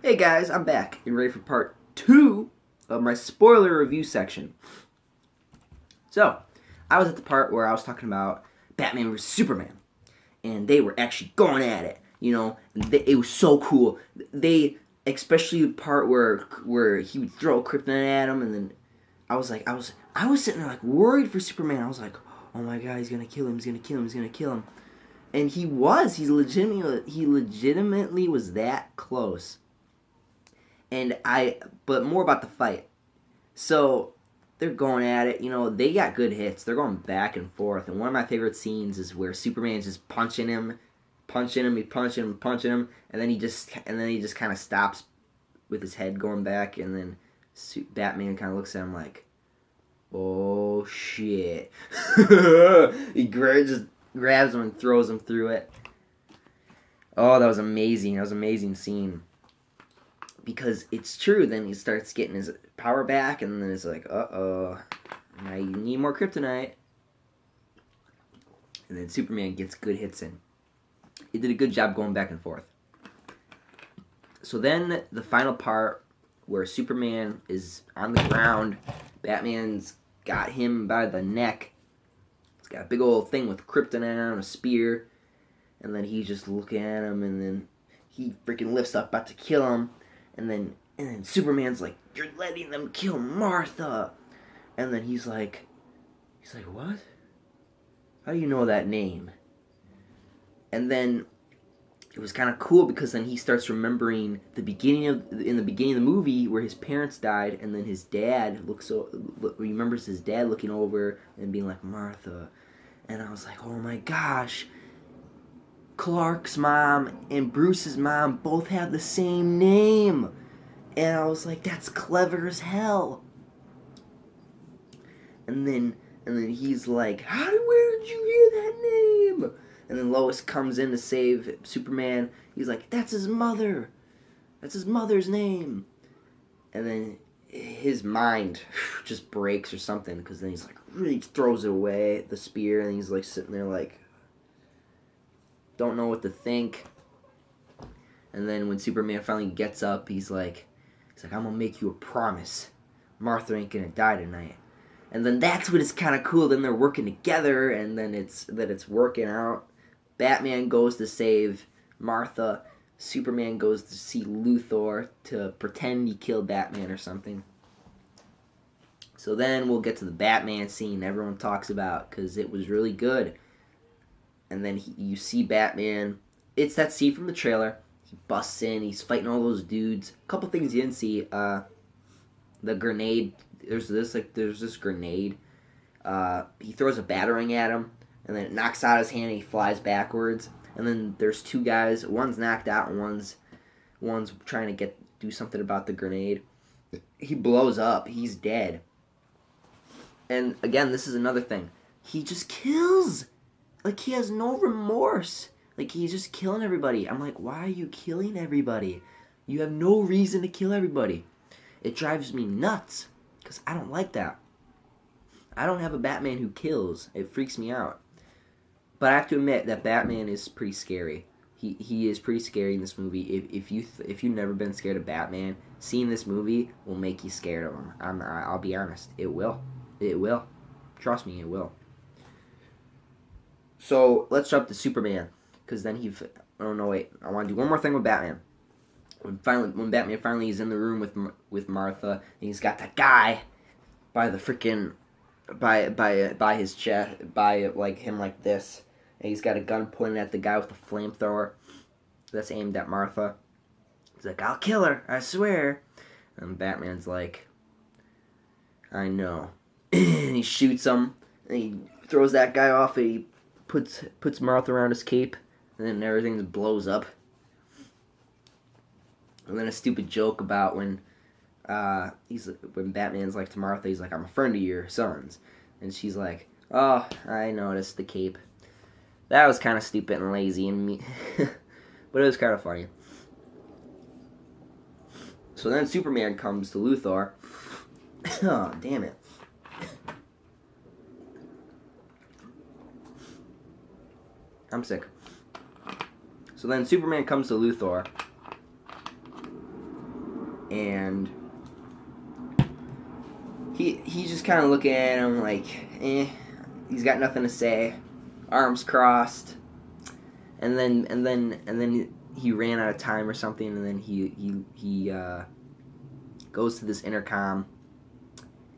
Hey guys, I'm back and ready for part 2 of my spoiler review section. So, I was at the part where I was talking about Batman vs Superman, and they were actually going at it. It was so cool. Especially the part where he would throw kryptonite at him, and then I was sitting there like worried for Superman. I was like, oh my god, he's gonna kill him. He's gonna kill him. He's gonna kill him. And he was. He legitimately was that close. But more about the fight. So they're going at it. They got good hits. They're going back and forth. And one of my favorite scenes is where Superman's just punching him, punching him, and then he just kind of stops with his head going back, and then Batman kind of looks at him like, "Oh shit!" Just grabs him and throws him through it. Oh, that was amazing. That was an amazing scene. Because it's true. Then he starts getting his power back, and then it's like, now you need more kryptonite. And then Superman gets good hits in. He did a good job going back and forth. So then the final part where Superman is on the ground, Batman's got him by the neck. He's got a big old thing with kryptonite on a spear, and then he's just looking at him, and then he freaking lifts up about to kill him. And then Superman's like, "You're letting them kill Martha." And then he's like, "What? How do you know that name?" And then it was kind of cool because then he starts remembering in the beginning of the movie where his parents died, and then his dad remembers his dad looking over and being like, "Martha." And I was like, "Oh my gosh. Clark's mom and Bruce's mom both have the same name." And I was like, that's clever as hell. And then he's like, where did you hear that name? And then Lois comes in to save Superman. He's like, that's his mother. That's his mother's name. And then his mind just breaks or something, because then he's like, really throws it away, the spear, and he's like sitting there like, don't know what to think. And then when Superman finally gets up, he's like, I'm gonna make you a promise. Martha ain't gonna die tonight. And then that's what is kind of cool. Then they're working together, and then it's working out. Batman goes to save Martha. Superman goes to see Luthor to pretend he killed Batman or something. So then we'll get to the Batman scene everyone talks about because it was really good. And then you see Batman. It's that scene from the trailer. He busts in. He's fighting all those dudes. A couple things you didn't see. The grenade. There's this grenade. He throws a batarang at him, and then it knocks out his hand. And he flies backwards. And then there's two guys. One's knocked out, and one's trying to do something about the grenade. He blows up. He's dead. And again, this is another thing. He just kills. Like, he has no remorse. Like, he's just killing everybody. I'm like, why are you killing everybody? You have no reason to kill everybody. It drives me nuts, because I don't like that. I don't have a Batman who kills. It freaks me out. But I have to admit that Batman is pretty scary. He is pretty scary in this movie. If you've never been scared of Batman, seeing this movie will make you scared of him. I'll be honest. It will. It will. Trust me, it will. So let's jump to Superman, because then oh no, wait. I want to do one more thing with Batman. When Batman finally is in the room with Martha, and he's got that guy by the freaking by his chest, by like him like this, and he's got a gun pointed at the guy with the flamethrower that's aimed at Martha. He's like, "I'll kill her, I swear." And Batman's like, "I know." And he shoots him, and he throws that guy off, and he puts Martha around his cape, and then everything just blows up. And then a stupid joke about when Batman's like to Martha, he's like, "I'm a friend of your son's," and she's like, "Oh, I noticed the cape." That was kind of stupid and lazy and me, but it was kind of funny. So then Superman comes to Luthor. Oh, damn it. I'm sick. So then Superman comes to Luthor, and he's just kind of looking at him like, he's got nothing to say, arms crossed, and then he ran out of time or something, and then he goes to this intercom,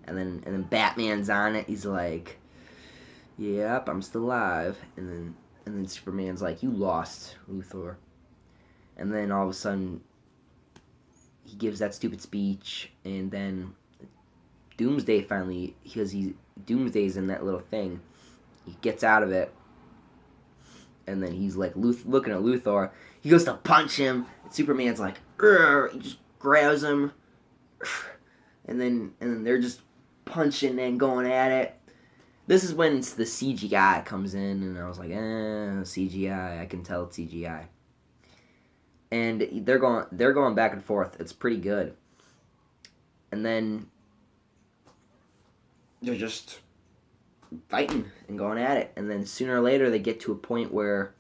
and then Batman's on it. He's like, "Yep, I'm still alive," and then Superman's like, "You lost, Luthor," and then all of a sudden he gives that stupid speech, and then Doomsday finally, because Doomsday's in that little thing, he gets out of it, and then he's like looking at Luthor. He goes to punch him, and Superman's like, "Urgh," he just grabs him, and then they're just punching and going at it. This is when the CGI comes in, and I was like, CGI. I can tell it's CGI. And they're going back and forth. It's pretty good. And then they're just fighting and going at it, and then sooner or later they get to a point where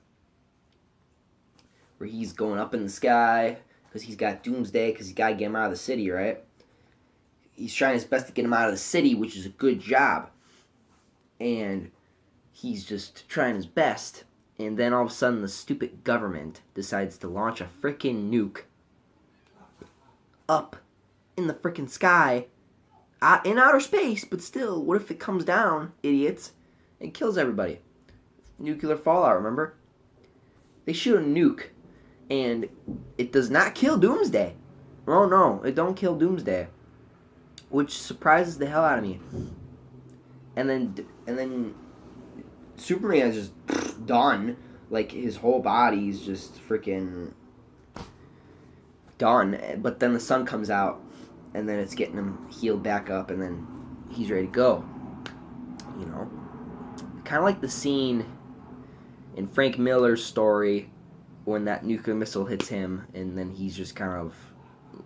he's going up in the sky because he's got Doomsday, because he's got to get him out of the city, right? He's trying his best to get him out of the city, which is a good job, and he's just trying his best, and then all of a sudden the stupid government decides to launch a freaking nuke up in the freaking sky, in outer space, but still, what if it comes down, idiots, and kills everybody? Nuclear fallout, remember? They shoot a nuke, and it does not kill Doomsday. Oh no, it don't kill Doomsday, which surprises the hell out of me. And then Superman is just done. Like, his whole body's just freaking done. But then the sun comes out, and then it's getting him healed back up, and then he's ready to go. You know? Kind of like the scene in Frank Miller's story when that nuclear missile hits him, and then he's just kind of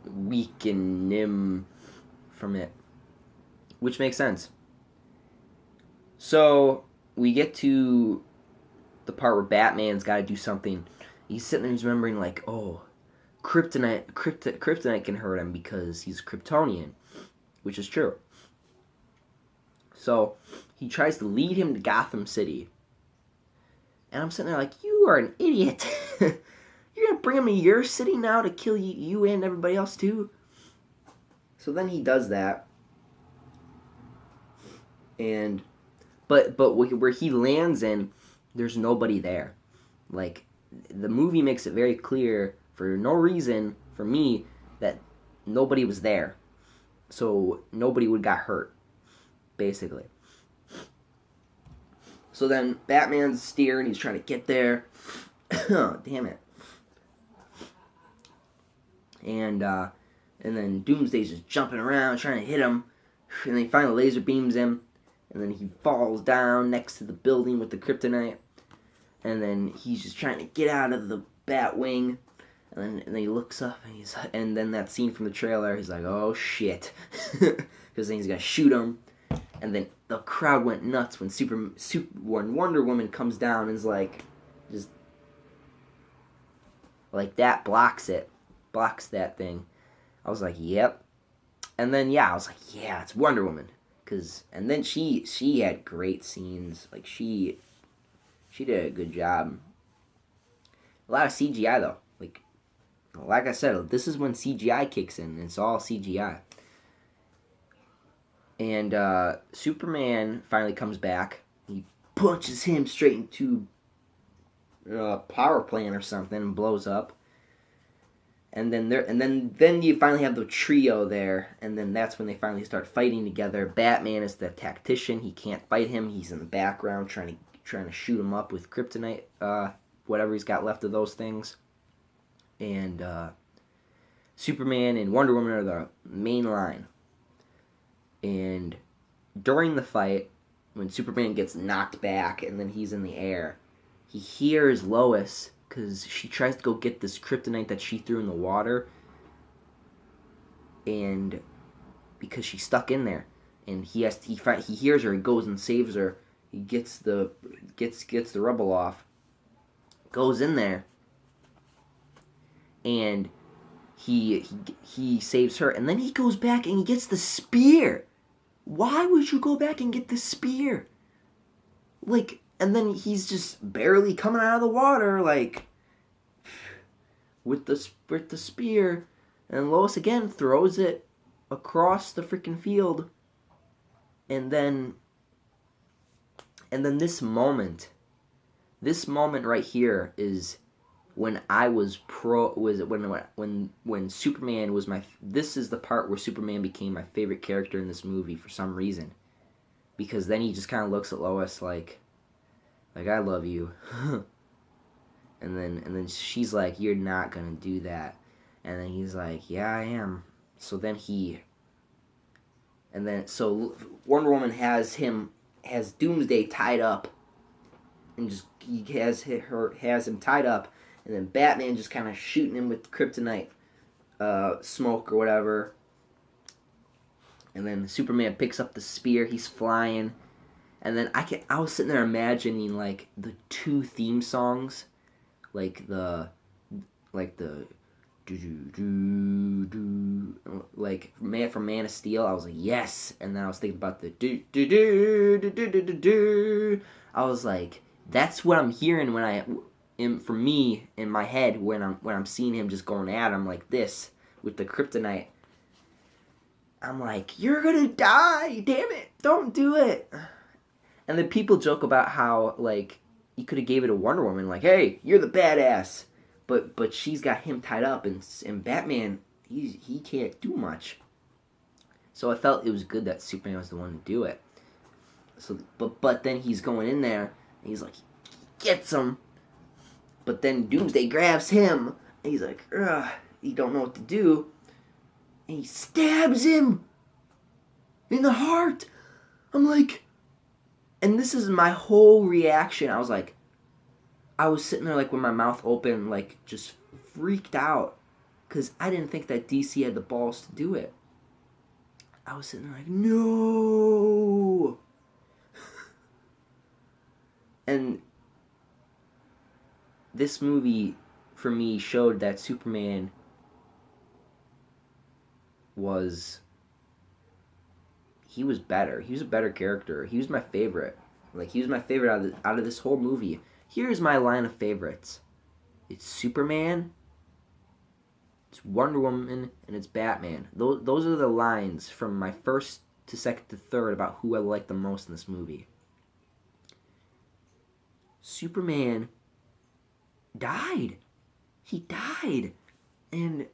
weak and nim from it. Which makes sense. So, we get to the part where Batman's got to do something. He's sitting there, he's remembering, like, oh, Kryptonite can hurt him because he's Kryptonian, which is true. So he tries to lead him to Gotham City, and I'm sitting there like, you are an idiot. You're gonna bring him to your city now to kill you and everybody else too. So then he does that, and but where he lands in, there's nobody there. Like, the movie makes it very clear, for no reason, for me, that nobody was there. So nobody would got hurt, basically. So then Batman's steering, he's trying to get there. Oh, damn it. And then Doomsday's just jumping around, trying to hit him. And then he finally laser beams him. And then he falls down next to the building with the kryptonite. And then he's just trying to get out of the Batwing. And then he looks up, and then that scene from the trailer, he's like, oh shit. Because then he's going to shoot him. And then the crowd went nuts when Wonder Woman comes down and is like, just like that, blocks that thing. I was like, yep. And then, I was like, yeah, it's Wonder Woman. And then she had great scenes. Like, she did a good job. A lot of CGI, though. Like I said, this is when CGI kicks in. It's all CGI. And Superman finally comes back. He punches him straight into a power plant or something and blows up. And then you finally have the trio there, and then that's when they finally start fighting together. Batman is the tactician. He can't fight him. He's in the background trying to shoot him up with kryptonite, whatever he's got left of those things. And Superman and Wonder Woman are the main line. And during the fight, when Superman gets knocked back and then he's in the air, he hears Lois, because she tries to go get this kryptonite that she threw in the water, and because she's stuck in there, and he hears her, he goes and saves her. He gets the rubble off, goes in there, and he saves her, and then he goes back and he gets the spear. Why would you go back and get the spear? Like, and then he's just barely coming out of the water, like, with the spear, and Lois again throws it across the freaking field, and then this moment right here is when I was when Superman was this is the part where Superman became my favorite character in this movie for some reason, because then he just kind of looks at Lois like I love you, and then she's like, you're not gonna do that, and then he's like, yeah, I am. So Wonder Woman has Doomsday tied up, and just he has him tied up, and then Batman just kind of shooting him with kryptonite smoke or whatever, and then Superman picks up the spear. He's flying, and then I was sitting there imagining like the two theme songs, like the do do do do, like from Man of Steel. I was like, yes, and then I was thinking about the do do do do do do do do. I was like, that's what I'm hearing for me in my head when I'm seeing him just going at him like this with the kryptonite. I'm like, you're gonna die, damn it, don't do it. And then people joke about how like you could have gave it to Wonder Woman, like, hey, you're the badass. But she's got him tied up, and Batman, he can't do much. So I felt it was good that Superman was the one to do it. So but then he's going in there, and he's like, gets him. But then Doomsday grabs him, and he's like, ugh, he don't know what to do, and he stabs him in the heart. I'm like, and this is my whole reaction. I was sitting there like with my mouth open, like just freaked out, because I didn't think that DC had the balls to do it. I was sitting there like, no. And this movie, for me, showed that Superman was better. He was a better character. He was my favorite. Like, he was my favorite out of this whole movie. Here's my line of favorites. It's Superman, it's Wonder Woman, and it's Batman. Those are the lines from my first to second to third about who I like the most in this movie. Superman died. He died. And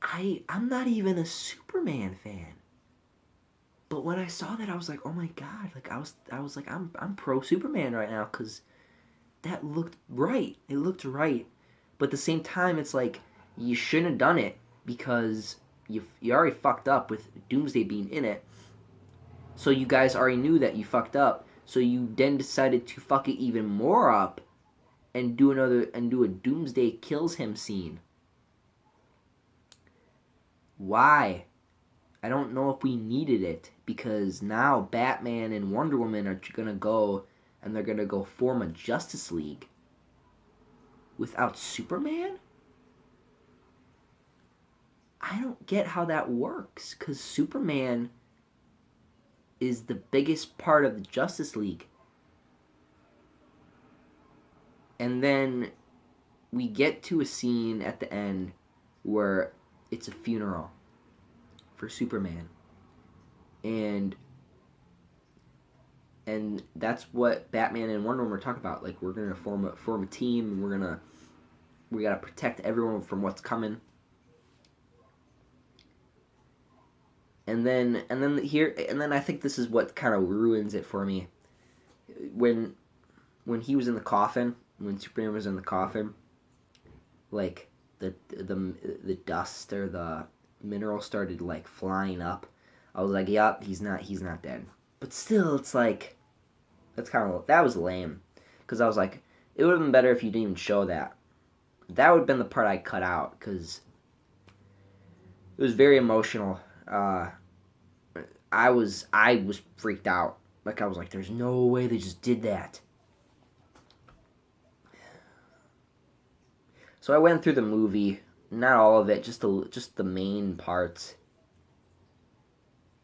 I'm not even a Superman fan. But when I saw that, I was like, oh my god. Like, I was like, I'm pro Superman right now, because that looked right. It looked right. But at the same time, it's like, you shouldn't have done it, because you already fucked up with Doomsday being in it. So you guys already knew that you fucked up. So you then decided to fuck it even more up and do a Doomsday kills him scene. Why? I don't know if we needed it, because now Batman and Wonder Woman are gonna go, and they're gonna go form a Justice League without Superman? I don't get how that works, because Superman is the biggest part of the Justice League. And then we get to a scene at the end where it's a funeral for Superman. And that's what Batman and Wonder Woman are talking about. Like, we're gonna form a team, and we gotta protect everyone from what's coming. And then I think this is what kind of ruins it for me. When he was in the coffin, when Superman was in the coffin, like the dust or the mineral started like flying up. I was like, yup, he's not dead. But still, it's like, that was lame, because I was like, it would have been better if you didn't even show that. That would have been the part I cut out, because it was very emotional. I was freaked out. Like, I was like, there's no way they just did that. So I went through the movie, not all of it, just the main parts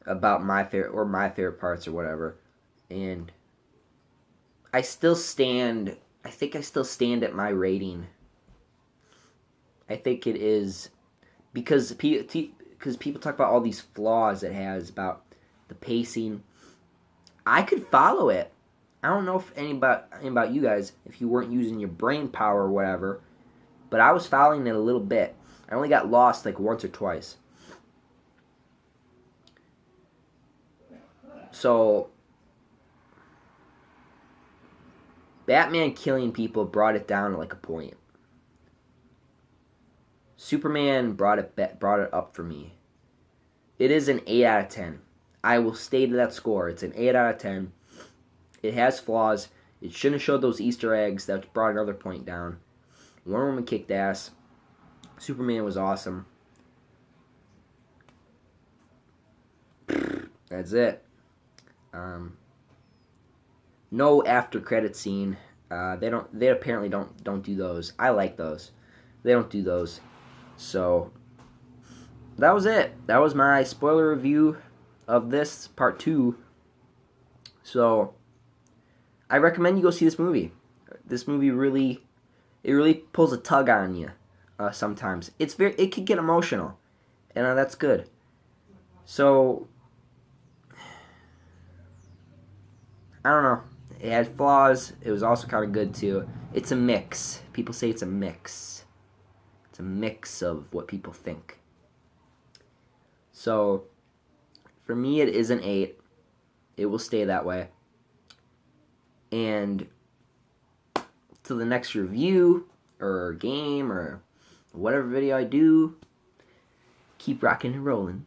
about my favorite parts or whatever. And I still stand. I think I still stand at my rating. I think it is because people talk about all these flaws it has about the pacing. I could follow it. I don't know if any about you guys, if you weren't using your brain power or whatever, but I was following it a little bit. I only got lost like once or twice. So Batman killing people brought it down to like a point. Superman brought it up for me. It is an 8 out of 10. I will stay to that score. It's an 8 out of 10. It has flaws. It shouldn't have showed those Easter eggs. That brought another point down. Wonder Woman kicked ass. Superman was awesome. That's it. No after credit scene. They apparently don't do those. I like those. They don't do those. So that was it. That was my spoiler review of this part 2. So I recommend you go see this movie. This movie really pulls a tug on you sometimes. It can get emotional, and that's good. So I don't know. It had flaws. It was also kind of good too. It's a mix. People say it's a mix. It's a mix of what people think. So for me, it is an 8. It will stay that way. And till the next review or game or whatever video I do, keep rocking and rolling.